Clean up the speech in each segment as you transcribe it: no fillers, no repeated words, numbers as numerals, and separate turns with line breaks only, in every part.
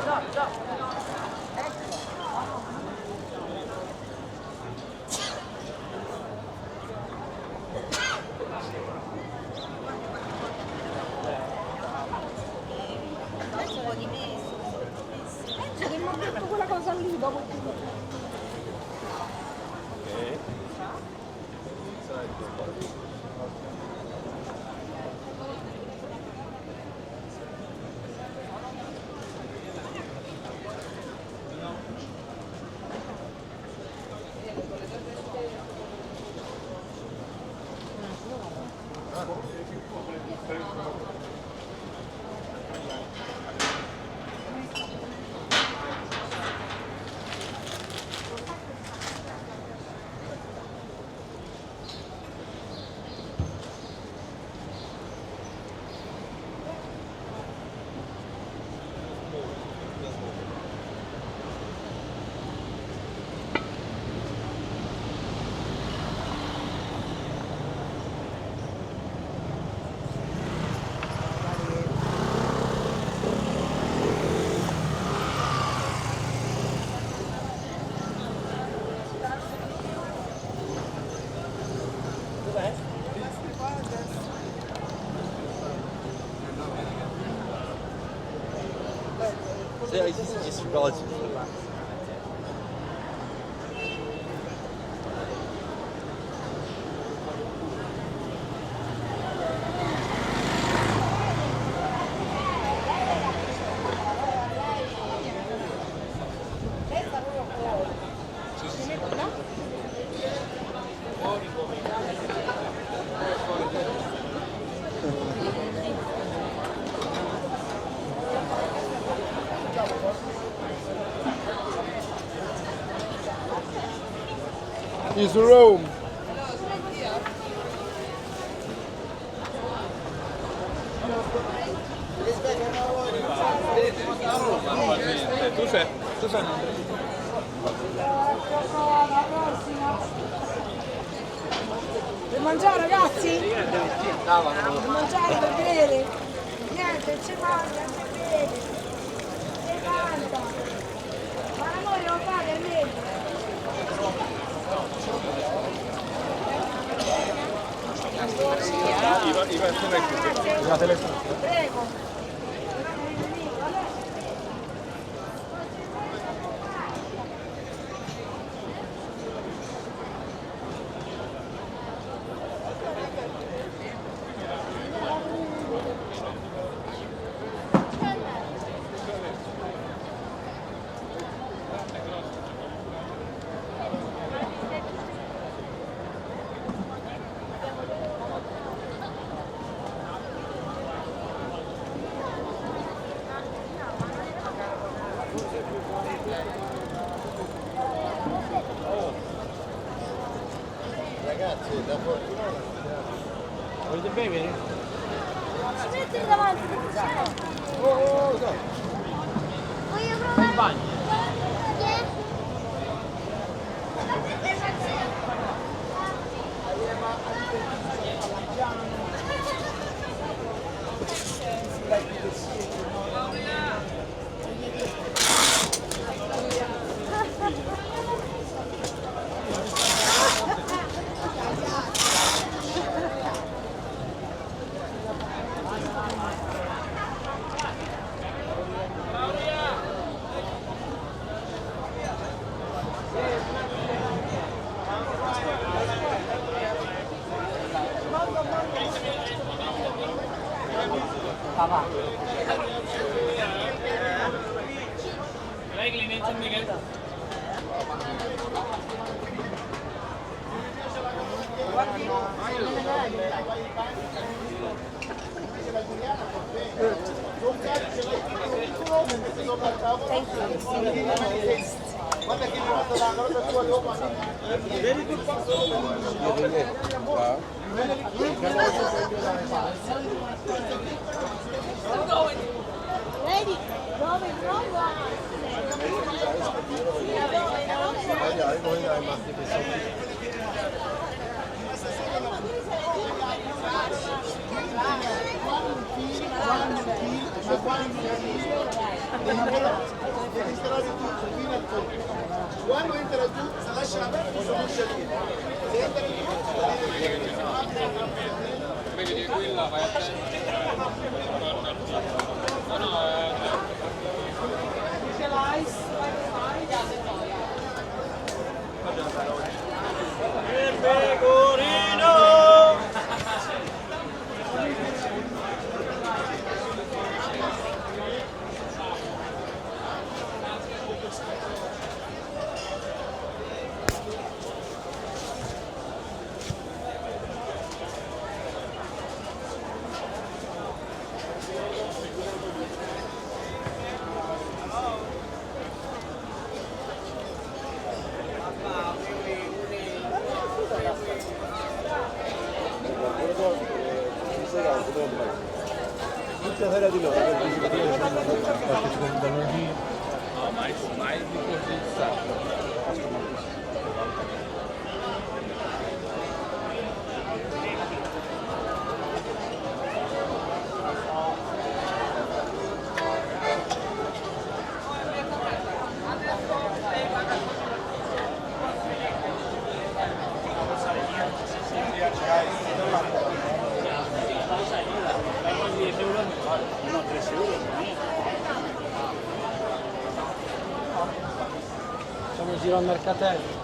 Che mi ha detto quella cosa lì dopo il
Yeah, ici c'est super là-dessus.
Is Rome.
Tu sei
per mangiare ragazzi? Per mangiare, per bere? Niente, c'è mangia, c'è bere. C'è canta. Ma noi non fate a me. Prego.
Ragazzi, da fortuna
Volete bere?
Si mette davanti,
Oh, no.
voglio provare.
Bagno.
Papà.
Lei Clemenza Miguel.
Guarda che mi ha fatto la cosa tua dopo. Vedi che
Vedi, dove trova?
Ma devi installare tutto fino al fondo. Quando entra giù, se lascia aperto sono uscite. Se entra giù,
Vedi di quella vai a
Ce l'hai?
Il pecorino!
tutta sera di loro.
No, mai di così sta.
Facciamo un giro al mercatello.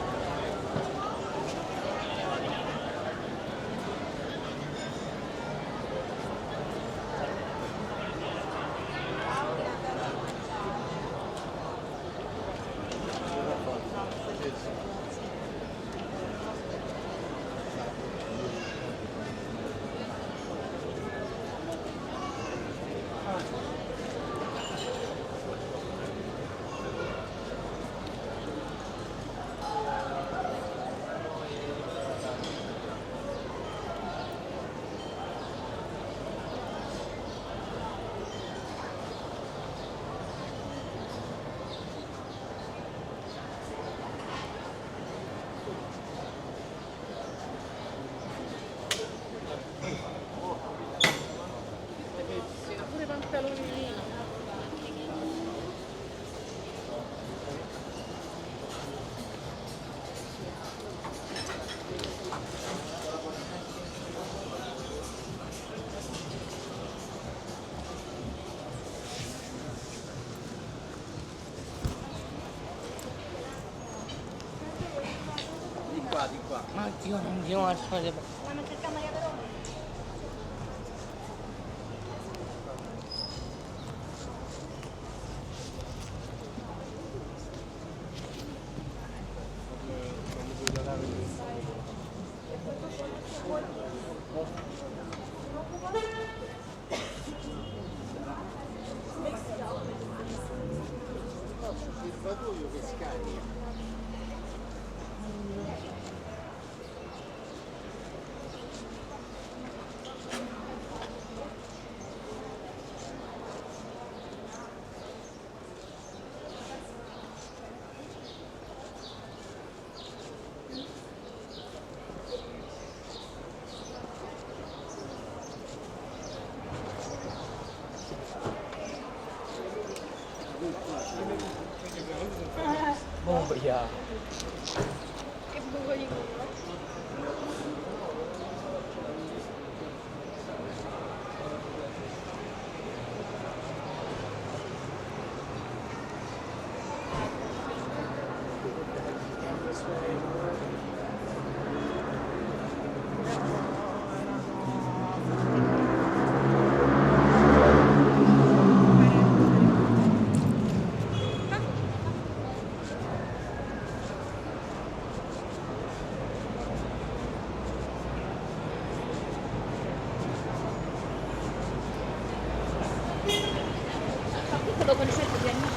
Di qua.
Ma Dio, non Dio, ma fare.
Ma mentre Maria Verona.
Il batoio che scarica.
Boia.
Che buco di culo. Lo conoscete di amici?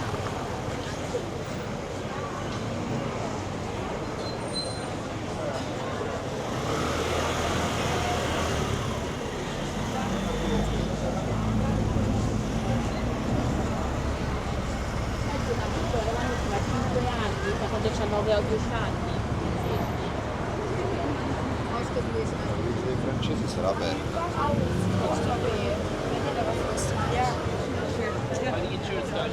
Quando c'ha 9 o 10 anni.
Il francese sarà aperto.
Why do you choose that?
Che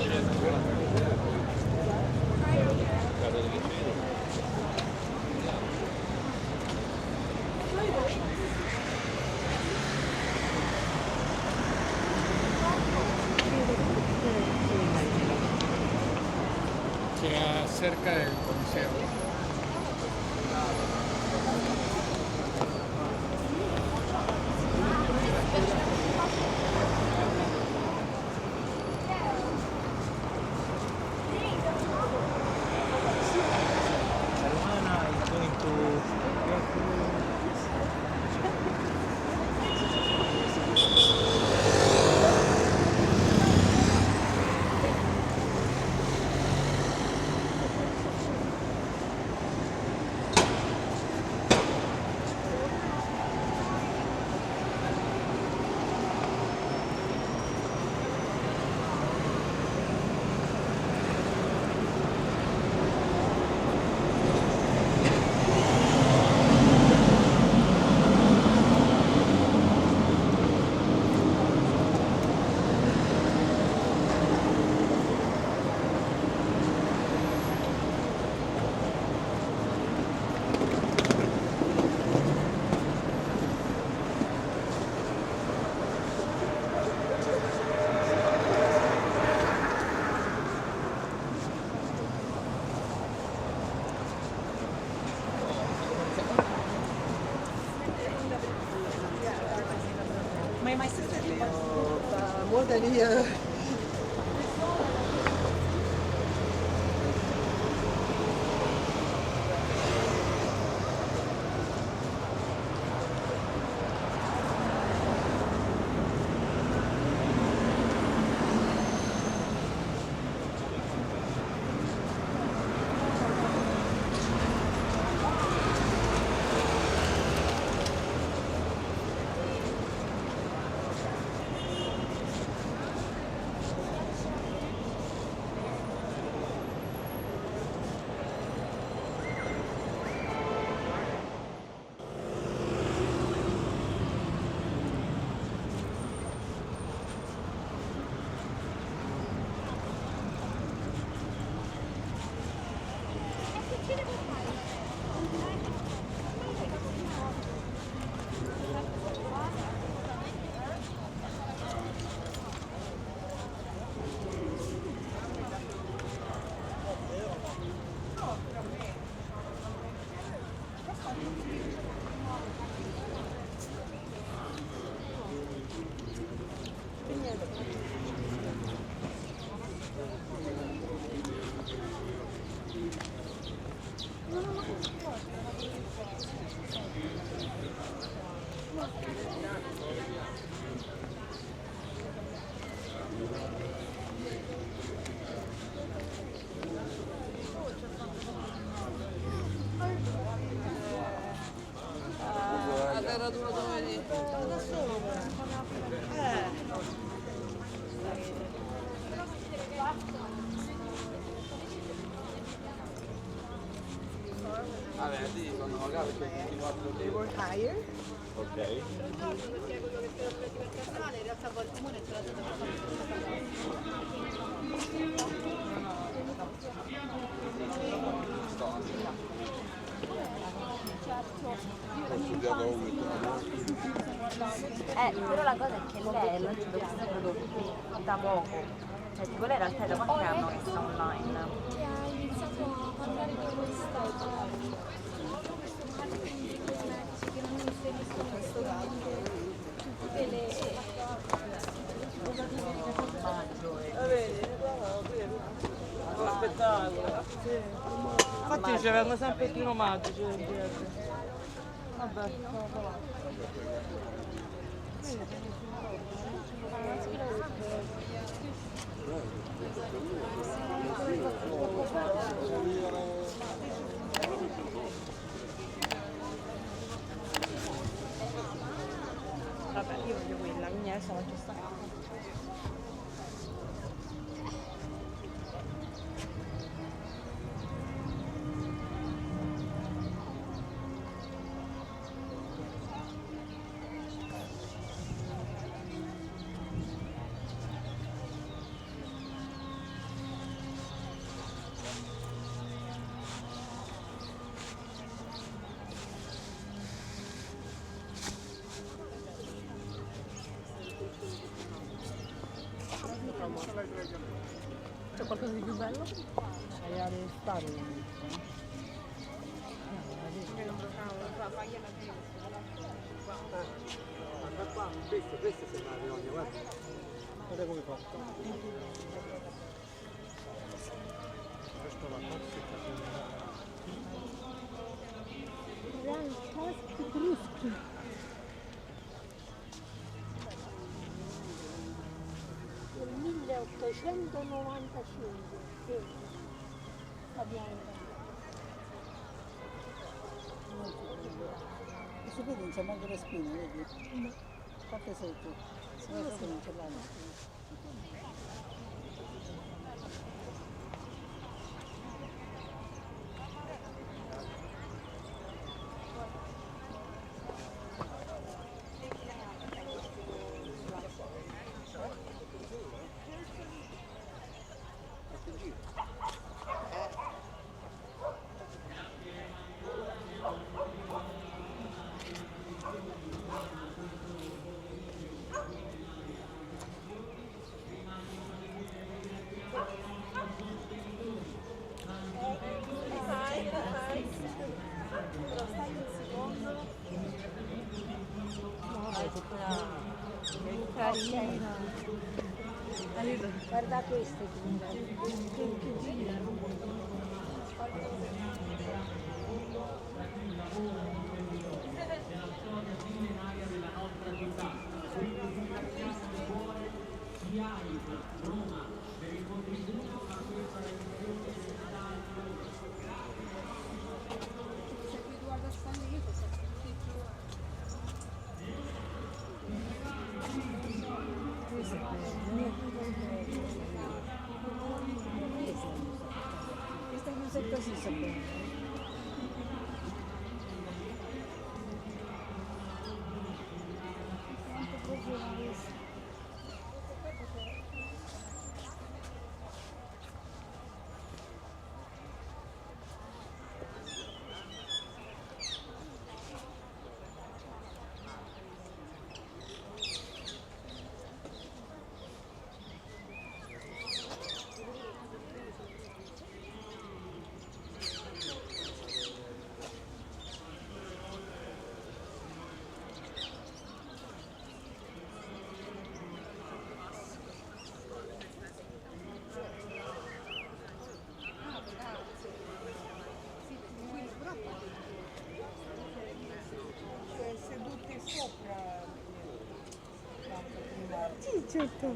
cerca del Coliseo.
My sister
More than a year.
They were higher.
Ok.
Però la cosa è che lei ha lanciato questi prodotti da poco, cioè tipo lei in realtà è da qualche anno che sta online.
Che ha iniziato a parlare di questo marketing cosmetici che non inseriscono assolutamente tutte le
Spettacolo. Infatti ci vengono sempre più omaggio. Vabbè. Vabbè, io voglio quella, quindi adesso faccio sta.
C'è qualcosa di più bello?
C'hai a restare.
Guarda qua, queste sono le ogni, guarda. Guarda come fatto. Questo la
bruschi. Nel 1895, sì, sta bianca.
Si vede, non c'è manco le spine, vedi? Fate sotto. Se no sotto non c'è la spina.
Carina. Guarda queste
Questa cosetta così sta bene.
Sì, certo.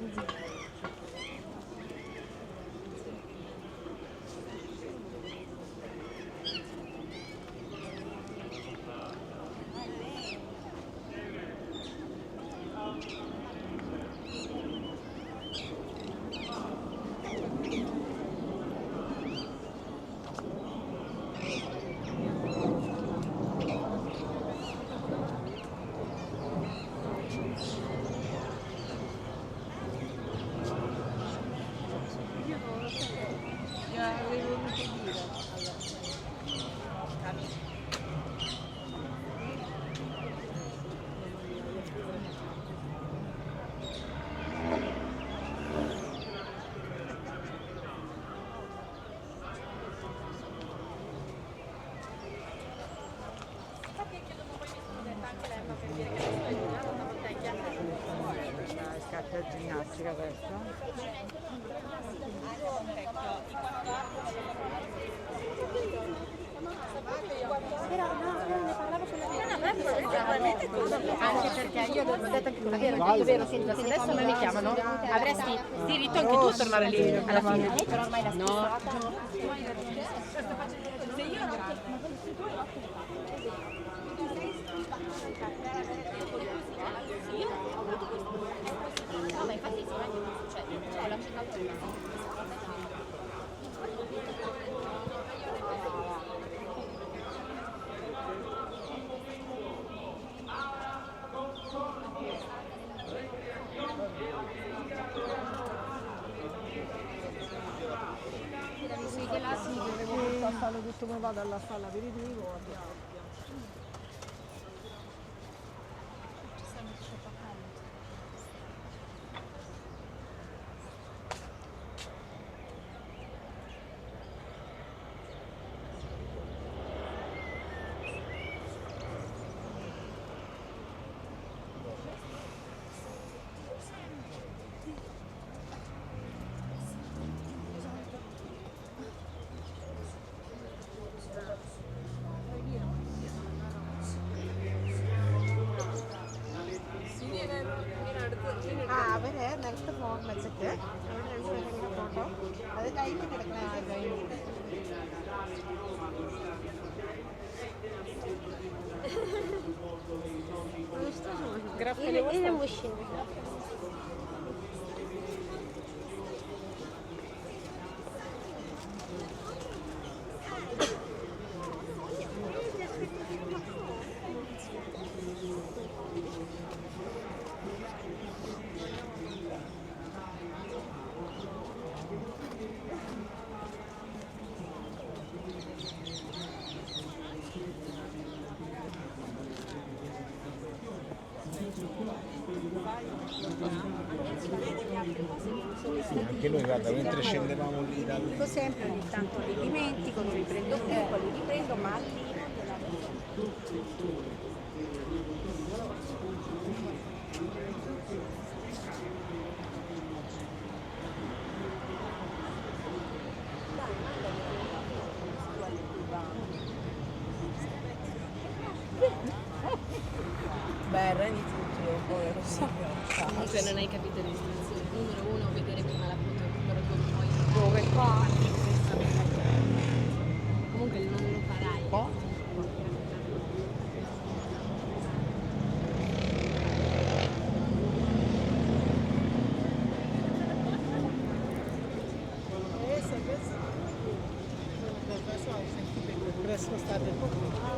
Scarpe da ginnastica questa.
Però no, ne parlavo con la
Anche perché io l'ho detto anche con vero, detto vero, se adesso a me mi chiamano, avresti diritto anche tu a tornare lì alla fine.
però ormai la
No.
No, ma infatti sicuramente non succede, cioè l'ho accettato.
Fanno tutto come vado alla sala aperitivo, andiamo. Dai, mettete classe.
Grafene
мужчина.
Anche noi, guarda, mentre scendevamo lì da
Dico sempre, ogni tanto li dimentico, non li prendo più, poi li riprendo, ma lì non gliela vedo.
Beh, inizi tutto poi così.
Comunque non hai capito le istruzioni. Numero 1, vedere prima la foto, numero 2 poi.
Dove qua?
Comunque non lo farai.
Presto state un po'.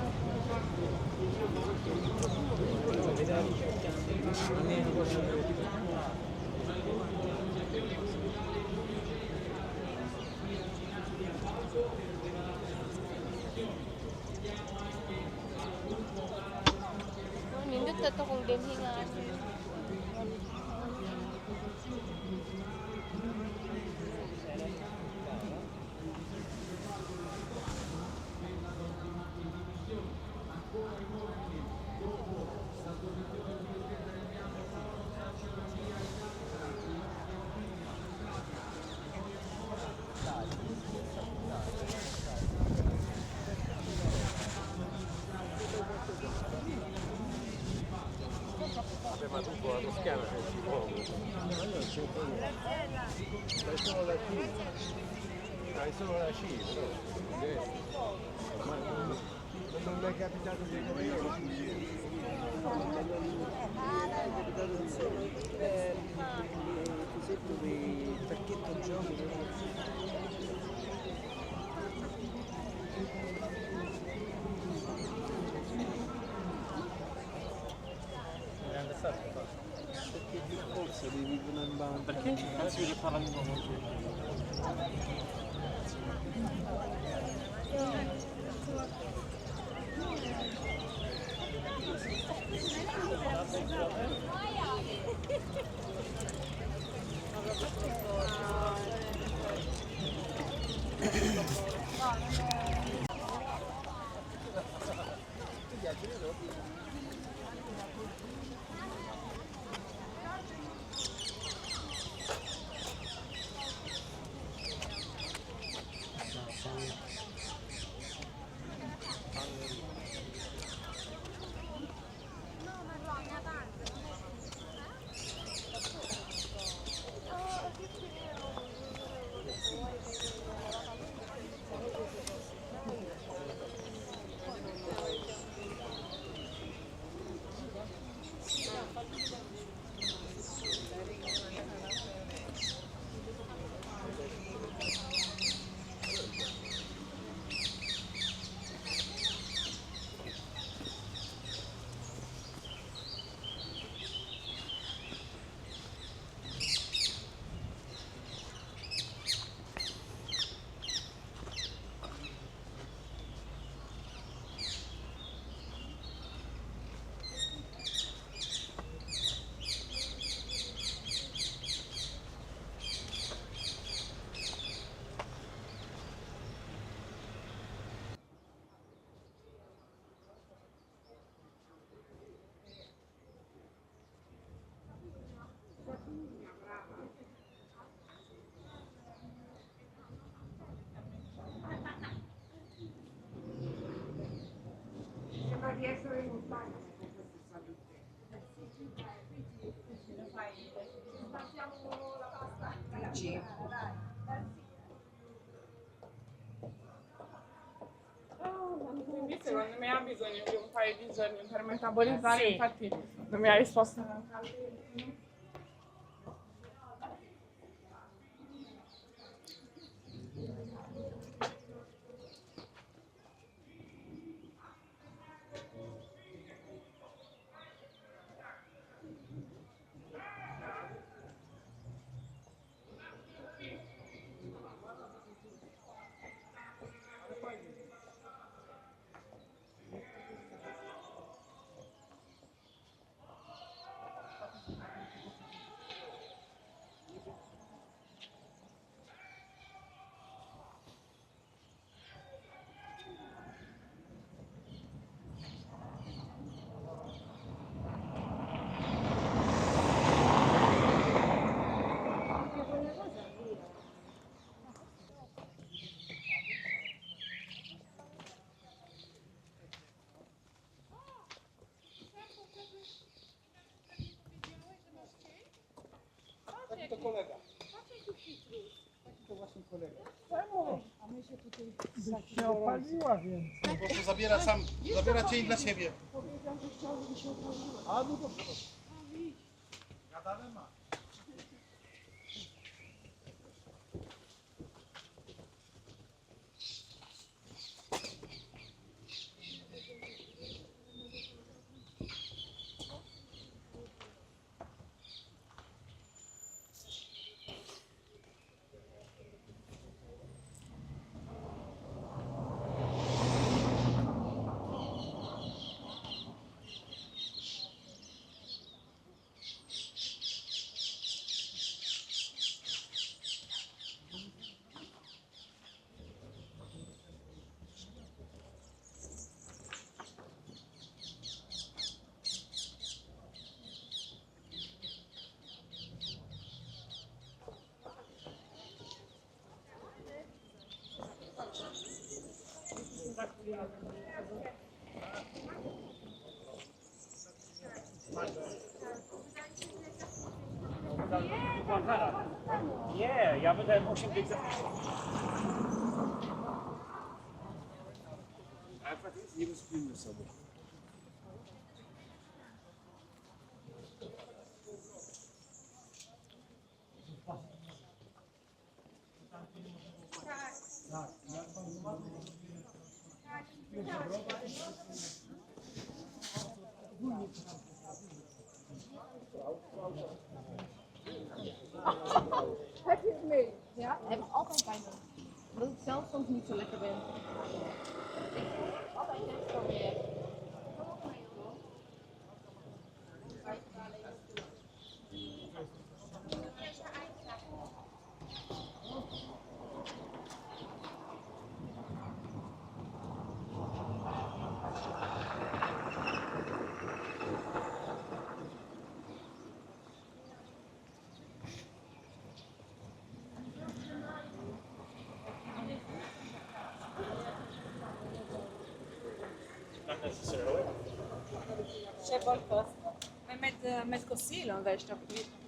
Nindot na to kung dinhingan.
Ma tu con la Toscana senti poco. Hai solo la C. Hai solo la C, però. Non mi è capitato di vedere così.
Il pacchetto giochi.
Perché per forza devi mandare.
Perché non si vede fare la lingua molto?
Quindi secondo me ha bisogno di un paio di giorni per metabolizzare,
Sì.
infatti non mi ha risposto neanche.
To kolega. To właśnie kolega.
Się opaliła więc.
Po prostu zabiera cień dla siebie.
A no to
Gadane ma.
Nie, ja wydałem 8 tych za ale faktycznie nie rozpijmy sobie.
Heb je het mee? Ja?
Heb ik altijd bij me. Omdat ik zelf soms niet zo lekker ben. Altijd net zo weer.
Not necessarily.
C'è qualcosa. Ma med così non veš qui.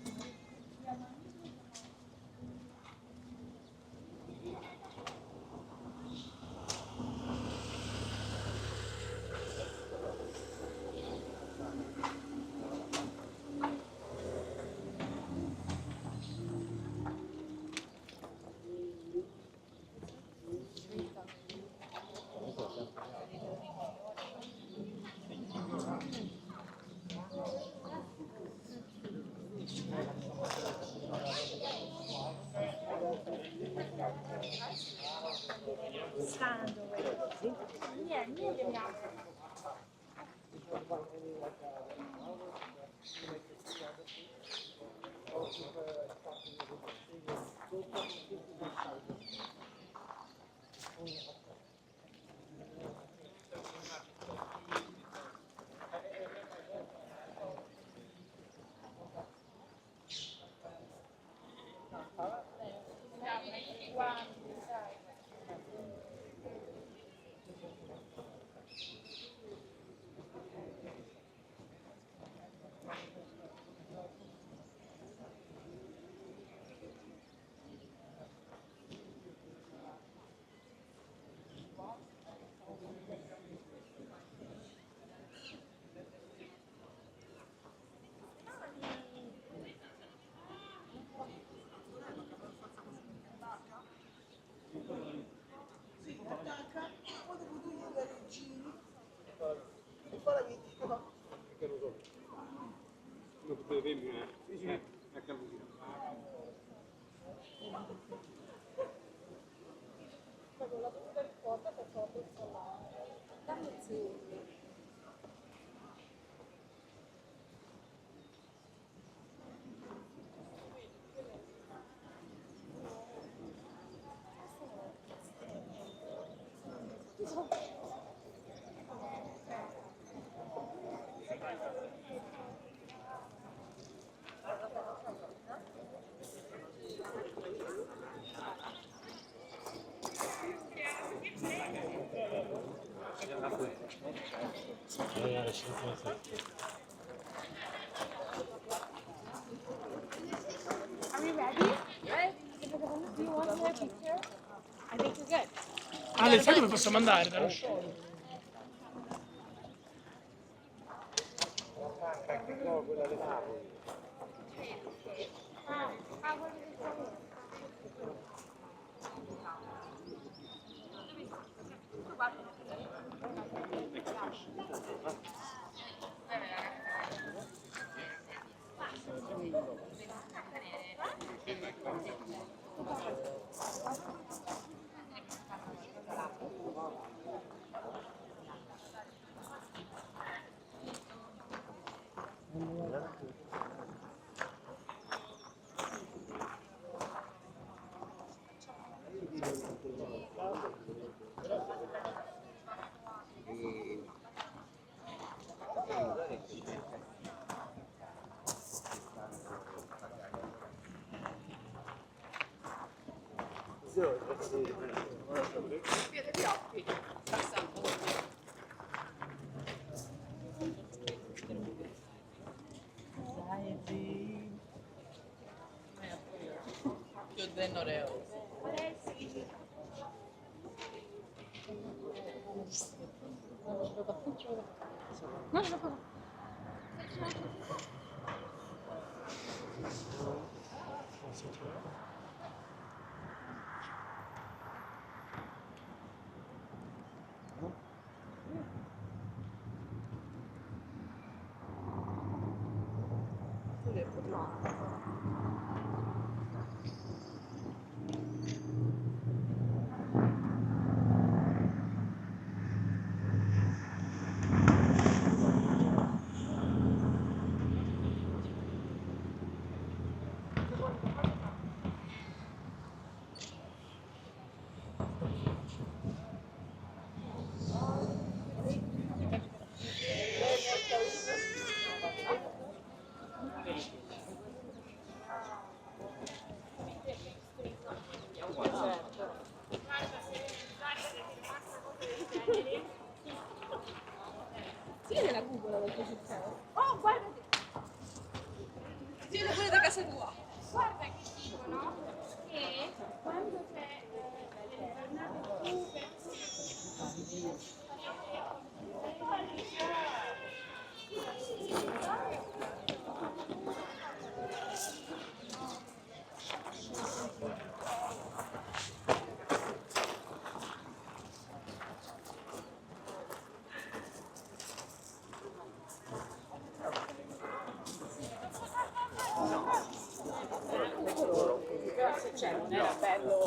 Stando, niente mi apre.
Are we ready? Do you want to have a picture? I think we're good.
Ale, sai dove possiamo andare dallo show?
Si vede la cupola del tuo cittadino? Oh, guarda! Si vede pure da casa tua! Guarda che dicono che quando c'è le giornate cioè non era bello.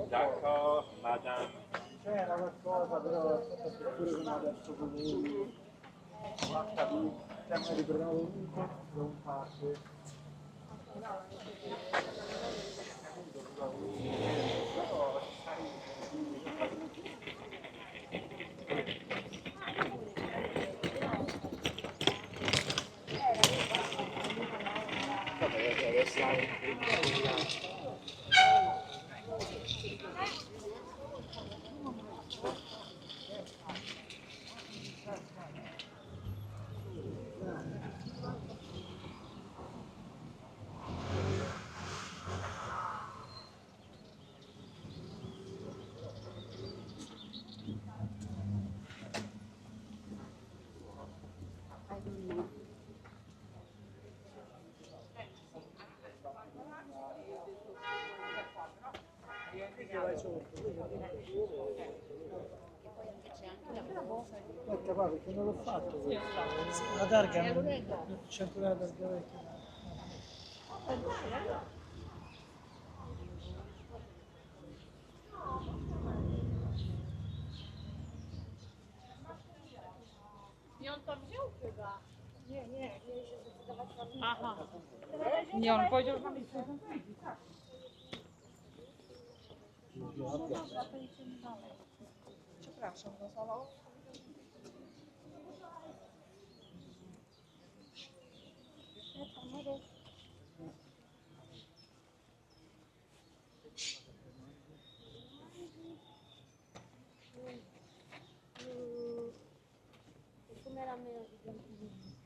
D'accordo, madame.
C'era qualcosa, però pure come adesso come stiamo ritornando ovunque, non parte. Aspetta qua perché non l'ho fatto questo. La targa non c'è ancora la targa vecchia.
Nie, on powiedział, że przepraszam, głosował.
Com'era meno di 20 minuti.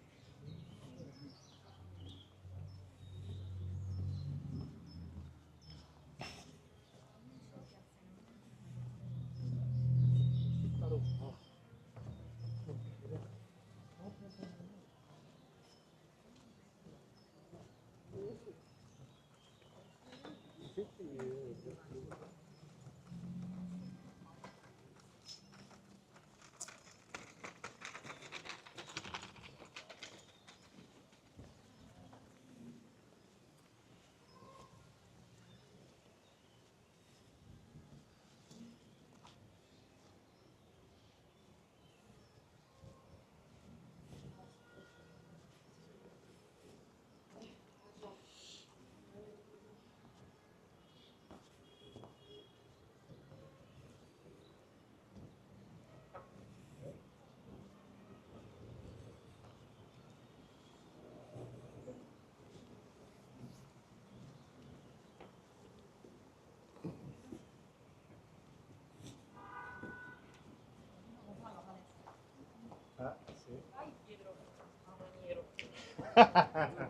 Ah, sì.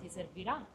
Ti servirà?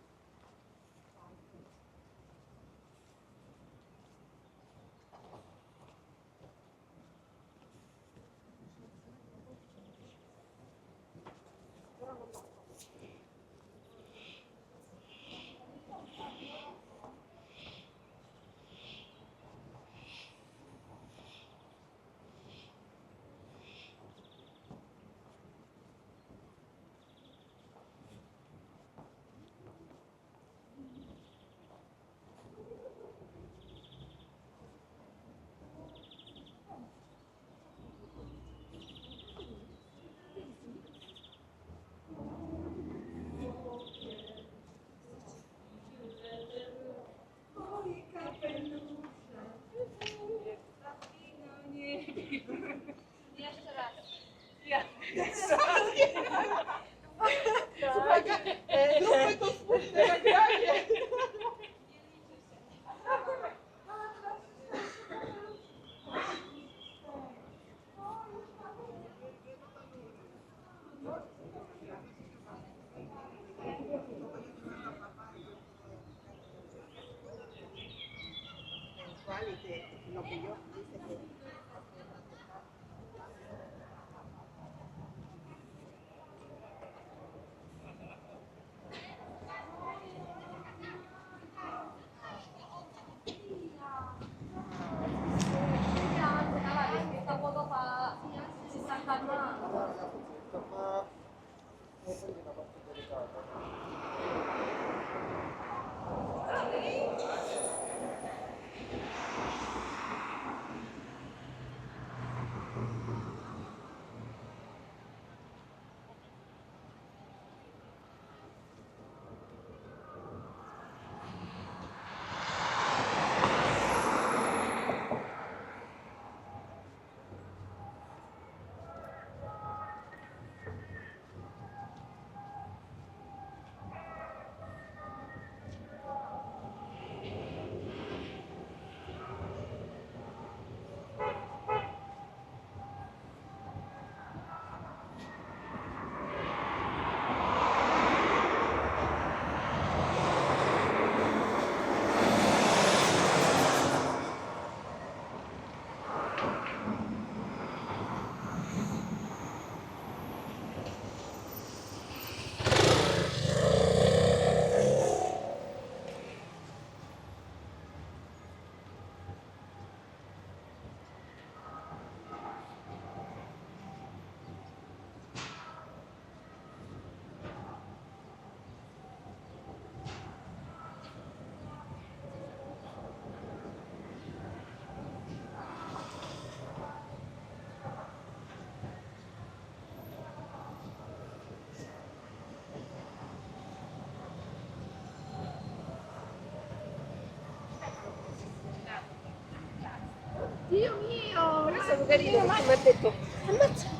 stato carino, ma mi ha detto, ammazza.